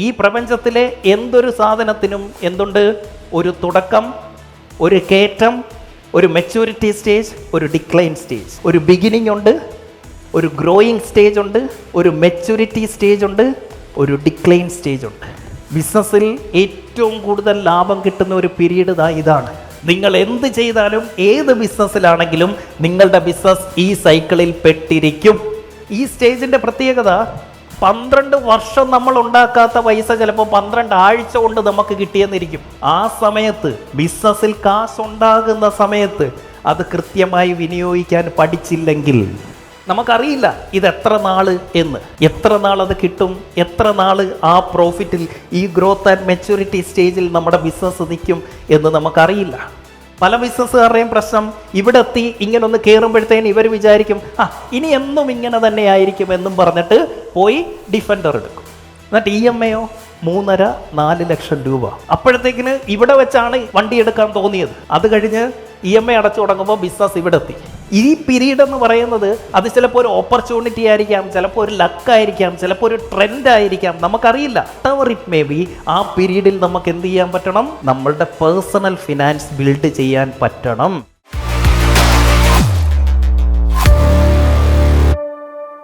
ഈ പ്രപഞ്ചത്തിലെ എന്തൊരു സാധനത്തിനും എന്തുണ്ട്? ഒരു തുടക്കം, ഒരു കയറ്റം, ഒരു മെച്യൂരിറ്റി സ്റ്റേജ്, ഒരു ഡിക്ലൈൻ സ്റ്റേജ്. ഒരു ബിഗിനിങ് ഉണ്ട്, ഒരു ഗ്രോയിങ് സ്റ്റേജ് ഉണ്ട്, ഒരു മെച്യൂരിറ്റി സ്റ്റേജ് ഉണ്ട്, ഒരു ഡിക്ലൈൻ സ്റ്റേജ് ഉണ്ട്. ബിസിനസ്സിൽ ഏറ്റവും കൂടുതൽ ലാഭം കിട്ടുന്ന ഒരു പീരീഡ് ഇതാണ്. നിങ്ങൾ എന്ത് ചെയ്താലും ഏത് ബിസിനസ്സിലാണെങ്കിലും നിങ്ങളുടെ ബിസിനസ് ഈ സൈക്കിളിൽ പെട്ടിരിക്കും. ഈ സ്റ്റേജിൻ്റെ പ്രത്യേകത 12 വർഷം നമ്മൾ ഉണ്ടാക്കാത്ത പൈസ ചിലപ്പോൾ 12 ആഴ്ച കൊണ്ട് നമുക്ക് കിട്ടിയെന്നിരിക്കും. ആ സമയത്ത് ബിസിനസ്സിൽ കാശുണ്ടാകുന്ന സമയത്ത് അത് കൃത്യമായി വിനിയോഗിക്കാൻ പഠിച്ചില്ലെങ്കിൽ നമുക്കറിയില്ല ഇത് എത്ര നാൾ എന്ന്, എത്ര നാൾ അത് കിട്ടും, എത്ര നാൾ ആ പ്രോഫിറ്റിൽ ഈ ഗ്രോത്ത് ആൻഡ് മെച്യൂരിറ്റി സ്റ്റേജിൽ നമ്മുടെ ബിസിനസ് നിൽക്കും എന്ന് നമുക്കറിയില്ല. പല ബിസിനസ്സുകാരുടെയും പ്രശ്നം ഇവിടെ എത്തി ഇങ്ങനൊന്ന് കയറുമ്പോഴത്തേന് ഇവർ വിചാരിക്കും ഇനി എന്നും ഇങ്ങനെ തന്നെ ആയിരിക്കും എന്നും പറഞ്ഞിട്ട് പോയി ഡിഫൻഡർ എടുക്കും. എന്നിട്ട് EMI 3.5-4 ലക്ഷം രൂപ. അപ്പോഴത്തേക്കിന് ഇവിടെ വെച്ചാണ് വണ്ടി എടുക്കാൻ തോന്നിയത്. അത് കഴിഞ്ഞ് EMI അടച്ചു തുടങ്ങുമ്പോൾ ബിസിനസ് ഇവിടെ എത്തി. ഈ പീരീഡ് എന്ന് പറയുന്നത് അത് ചിലപ്പോൾ ഒരു ഓപ്പർച്യൂണിറ്റി ആയിരിക്കാം, ചിലപ്പോൾ ഒരു ലക്കായിരിക്കാം, ചിലപ്പോൾ ഒരു ട്രെൻഡ് ആയിരിക്കാം, നമുക്കറിയില്ല. whatever it may be, ആ പീരീഡിൽ നമുക്ക് എന്ത് ചെയ്യാൻ പറ്റണം? നമ്മളുടെ പേഴ്സണൽ ഫിനാൻസ് ബിൽഡ് ചെയ്യാൻ പറ്റണം.